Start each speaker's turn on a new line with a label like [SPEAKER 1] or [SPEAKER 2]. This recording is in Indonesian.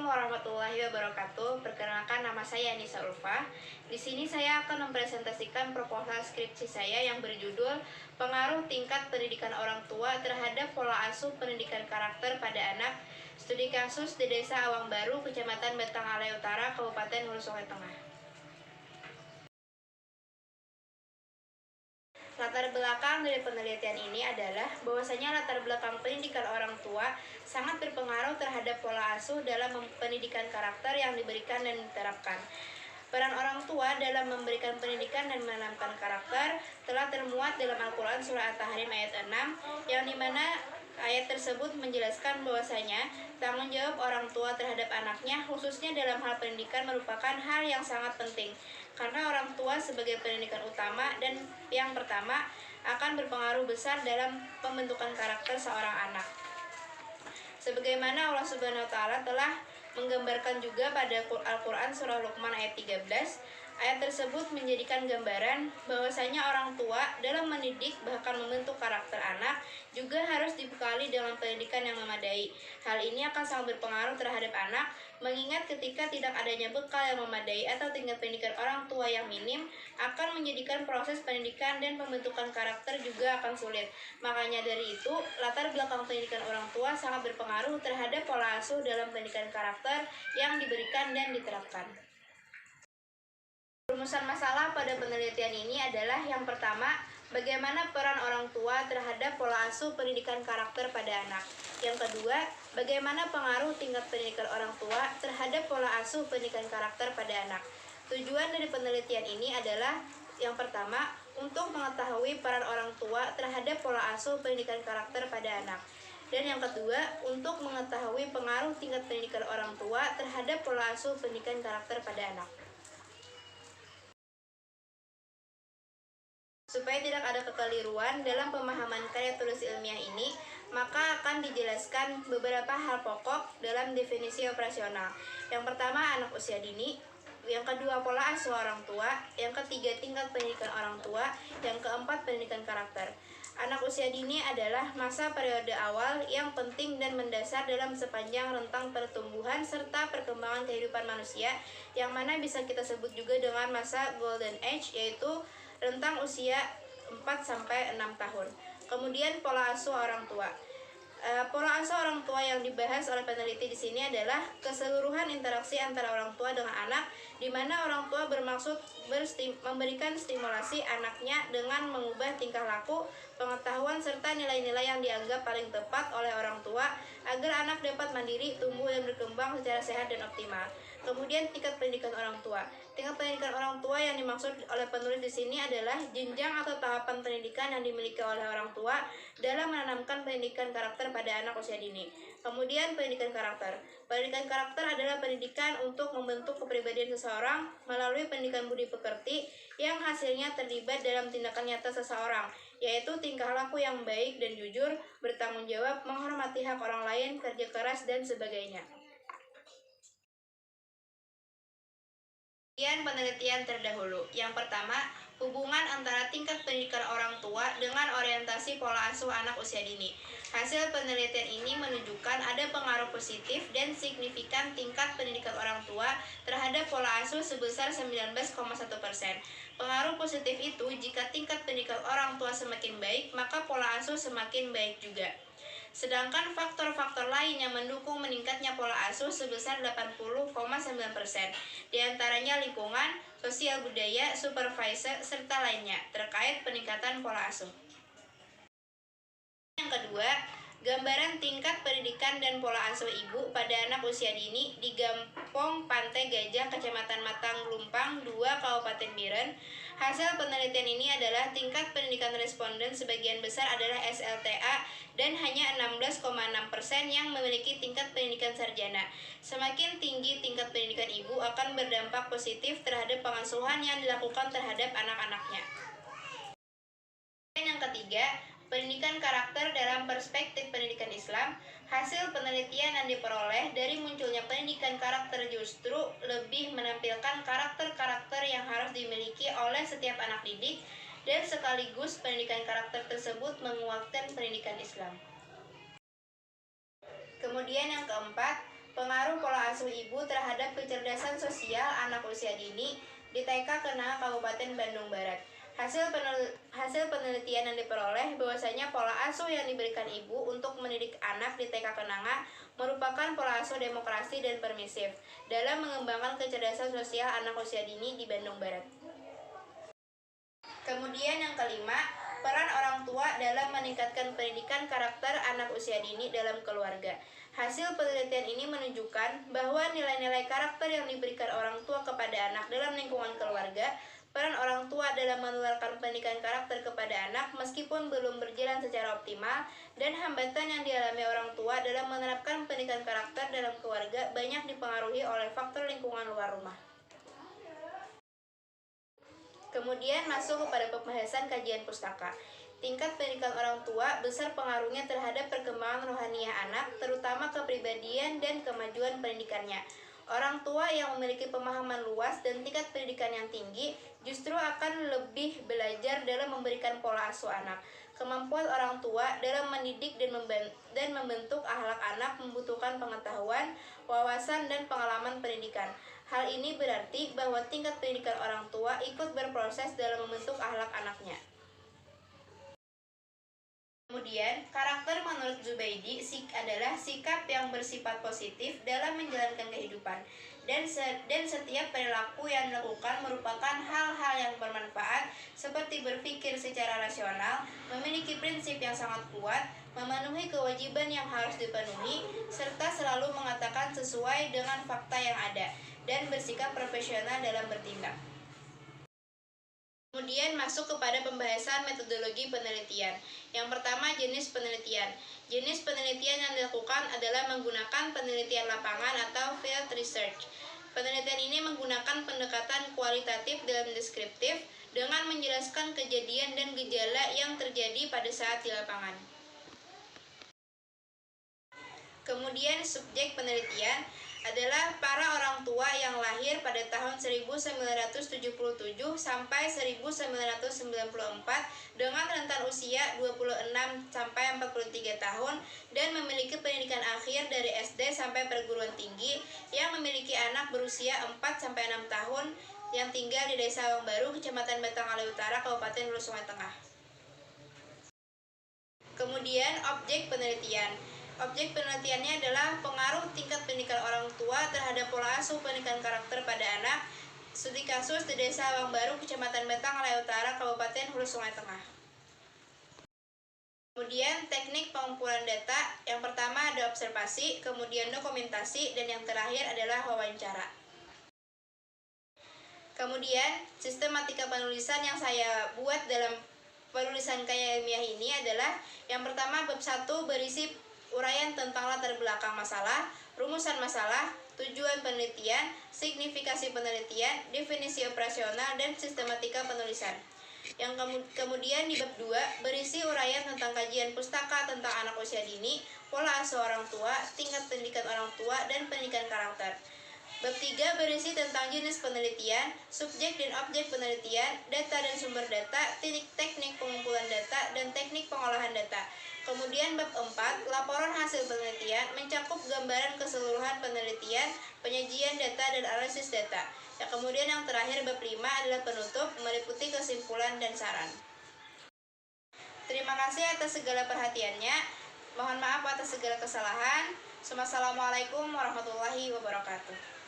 [SPEAKER 1] warahmatullahi wabarakatuh. Perkenalkan, nama saya Nisa Ulfa. Di sini saya akan mempresentasikan proposal skripsi saya yang berjudul Pengaruh Tingkat Pendidikan Orang Tua Terhadap Pola Asuh Pendidikan Karakter pada Anak. Studi kasus di Desa Awang Baru, Kecamatan Batang Alai Utara, Kabupaten Hulu Sungai Tengah. Latar belakang dari penelitian ini adalah bahwasanya latar belakang pendidikan orang tua sangat berpengaruh terhadap pola asuh dalam pendidikan karakter yang diberikan dan diterapkan. Peran orang tua dalam memberikan pendidikan dan menanamkan karakter telah termuat dalam Al-Quran Surah At-Tahrim ayat 6, yang dimana ayat tersebut menjelaskan bahwasanya tanggung jawab orang tua terhadap anaknya khususnya dalam hal pendidikan merupakan hal yang sangat penting, karena orang tua sebagai pendidikan utama dan yang pertama akan berpengaruh besar dalam pembentukan karakter seorang anak. Sebagaimana Allah Subhanahu wa taala telah menggambarkan juga pada Al-Quran Surah Luqman ayat 13, ayat tersebut menjadikan gambaran bahwasanya orang tua dalam mendidik bahkan membentuk karakter anak juga harus dibekali dengan pendidikan yang memadai. Hal ini akan sangat berpengaruh terhadap anak, mengingat ketika tidak adanya bekal yang memadai atau tingkat pendidikan orang tua yang minim akan menjadikan proses pendidikan dan pembentukan karakter juga akan sulit. Makanya dari itu, latar belakang pendidikan orang tua sangat berpengaruh terhadap pola asuh dalam pendidikan karakter yang diberikan dan diterapkan. Rumusan masalah pada penelitian ini adalah yang pertama, bagaimana peran orang tua terhadap pola asuh pendidikan karakter pada anak. Yang kedua, bagaimana pengaruh tingkat pendidikan orang tua terhadap pola asuh pendidikan karakter pada anak. Tujuan dari penelitian ini adalah yang pertama, untuk mengetahui peran orang tua terhadap pola asuh pendidikan karakter pada anak. Dan yang kedua, untuk mengetahui pengaruh tingkat pendidikan orang tua terhadap pola asuh pendidikan karakter pada anak. Supaya tidak ada kekeliruan dalam pemahaman karya tulis ilmiah ini, maka akan dijelaskan beberapa hal pokok dalam definisi operasional. Yang pertama, anak usia dini. Yang kedua, pola asuh orang tua. Yang ketiga, tingkat pendidikan orang tua. Yang keempat, pendidikan karakter. Anak usia dini adalah masa periode awal yang penting dan mendasar dalam sepanjang rentang pertumbuhan serta perkembangan kehidupan manusia, yang mana bisa kita sebut juga dengan masa Golden Age, yaitu rentang usia 4-6 tahun. Kemudian pola asuh orang tua. Pola asuh orang tua yang dibahas oleh peneliti di sini adalah keseluruhan interaksi antara orang tua dengan anak, di mana orang tua bermaksud memberikan stimulasi anaknya dengan mengubah tingkah laku, pengetahuan serta nilai-nilai yang dianggap paling tepat oleh orang tua agar anak dapat mandiri, tumbuh dan berkembang secara sehat dan optimal. Kemudian tingkat pendidikan orang tua. Tingkat pendidikan orang tua yang dimaksud oleh penulis di sini adalah jenjang atau tahapan pendidikan yang dimiliki oleh orang tua dalam menanamkan pendidikan karakter pada anak usia dini. Kemudian pendidikan karakter. Pendidikan karakter adalah pendidikan untuk membentuk kepribadian seseorang melalui pendidikan budi pekerti yang hasilnya terlibat dalam tindakan nyata seseorang, yaitu tingkah laku yang baik dan jujur, bertanggung jawab, menghormati hak orang lain, kerja keras, dan sebagainya. Penelitian terdahulu. Yang pertama, hubungan antara tingkat pendidikan orang tua dengan orientasi pola asuh anak usia dini. Hasil penelitian ini menunjukkan ada pengaruh positif dan signifikan tingkat pendidikan orang tua terhadap pola asuh sebesar 19,1%. Pengaruh positif itu, jika tingkat pendidikan orang tua semakin baik, maka pola asuh semakin baik juga. Sedangkan faktor-faktor lain yang mendukung meningkatnya pola asuh sebesar 80,9%, diantaranya lingkungan, sosial budaya, supervisor, serta lainnya terkait peningkatan pola asuh. Yang kedua, gambaran tingkat pendidikan dan pola asuh ibu pada anak usia dini di Gampong Pantai Gajah, Kecamatan Matang Lumpang 2, Kabupaten Biren. Hasil penelitian ini adalah tingkat pendidikan responden sebagian besar adalah SLTA dan hanya 16,6% yang memiliki tingkat pendidikan sarjana. Semakin tinggi tingkat pendidikan ibu akan berdampak positif terhadap pengasuhan yang dilakukan terhadap anak-anaknya. Yang ketiga, pendidikan karakter dalam perspektif pendidikan Islam. Hasil penelitian yang diperoleh dari munculnya pendidikan karakter justru lebih menampilkan karakter-karakter yang harus dimiliki oleh setiap anak didik, dan sekaligus pendidikan karakter tersebut menguatkan pendidikan Islam. Kemudian yang keempat, pengaruh pola pola asuh ibu terhadap kecerdasan sosial anak usia dini di TK Kenanga Kabupaten Bandung Barat. Hasil penelitian yang diperoleh bahwasanya pola asuh yang diberikan ibu untuk mendidik anak di TK Kenanga merupakan pola asuh demokrasi dan permisif dalam mengembangkan kecerdasan sosial anak usia dini di Bandung Barat. Kemudian yang kelima, peran orang tua dalam meningkatkan pendidikan karakter anak usia dini dalam keluarga. Hasil penelitian ini menunjukkan bahwa nilai-nilai karakter yang diberikan orang tua kepada anak dalam lingkungan keluarga, peran orang tua dalam menularkan pendidikan karakter kepada anak meskipun belum berjalan secara optimal, dan hambatan yang dialami orang tua dalam menerapkan pendidikan karakter dalam keluarga banyak dipengaruhi oleh faktor lingkungan luar rumah. Kemudian masuk kepada pembahasan kajian pustaka. Tingkat pendidikan orang tua besar pengaruhnya terhadap perkembangan rohaniah anak, terutama kepribadian dan kemajuan pendidikannya. Orang tua yang memiliki pemahaman luas dan tingkat pendidikan yang tinggi justru akan lebih belajar dalam memberikan pola asuh anak. Kemampuan orang tua dalam mendidik dan membentuk akhlak anak membutuhkan pengetahuan, wawasan, dan pengalaman pendidikan. Hal ini berarti bahwa tingkat pendidikan orang tua ikut berproses dalam membentuk akhlak anaknya. Kemudian, karakter menurut Zubaidi adalah sikap yang bersifat positif dalam menjalankan kehidupan, dan setiap perilaku yang dilakukan merupakan hal-hal yang bermanfaat seperti berpikir secara rasional, memiliki prinsip yang sangat kuat, memenuhi kewajiban yang harus dipenuhi, serta selalu mengatakan sesuai dengan fakta yang ada, dan bersikap profesional dalam bertindak. Kemudian masuk kepada pembahasan metodologi penelitian. Yang pertama, jenis penelitian. Jenis penelitian yang dilakukan adalah menggunakan penelitian lapangan atau field research. Penelitian ini menggunakan pendekatan kualitatif dan deskriptif dengan menjelaskan kejadian dan gejala yang terjadi pada saat di lapangan. Kemudian subjek penelitian adalah para orang tua yang lahir pada tahun 1977 sampai 1994 dengan rentan usia 26 sampai 43 tahun dan memiliki pendidikan akhir dari SD sampai perguruan tinggi, yang memiliki anak berusia 4 sampai 6 tahun yang tinggal di Desa Awang Baru, Kecamatan Batanghari Utara, Kabupaten Hulu Sungai Tengah. Kemudian objek penelitian. Objek penelitiannya adalah pengaruh tingkat pendidikan orang tua terhadap pola asuh pendidikan karakter pada anak. Studi kasus di Desa Awang Baru, Kecamatan Batanghari Utara, Kabupaten Hulu Sungai Tengah. Kemudian teknik pengumpulan data. Yang pertama ada observasi, kemudian dokumentasi, dan yang terakhir adalah wawancara. Kemudian sistematika penulisan yang saya buat dalam penulisan karya ilmiah ini adalah yang pertama, bab 1 berisi uraian tentang latar belakang masalah, rumusan masalah, tujuan penelitian, signifikasi penelitian, definisi operasional, dan sistematika penulisan. Yang kemudian di bab 2 berisi uraian tentang kajian pustaka tentang anak usia dini, pola asuh orang tua, tingkat pendidikan orang tua, dan pendidikan karakter. Bab 3 berisi tentang jenis penelitian, subjek dan objek penelitian, data dan sumber data, teknik pengumpulan data, dan teknik pengolahan data. Kemudian bab 4, laporan hasil penelitian mencakup gambaran keseluruhan penelitian, penyajian data, dan analisis data. Kemudian yang terakhir bab 5 adalah penutup, meliputi kesimpulan dan saran. Terima kasih atas segala perhatiannya. Mohon maaf atas segala kesalahan. Wassalamualaikum warahmatullahi wabarakatuh.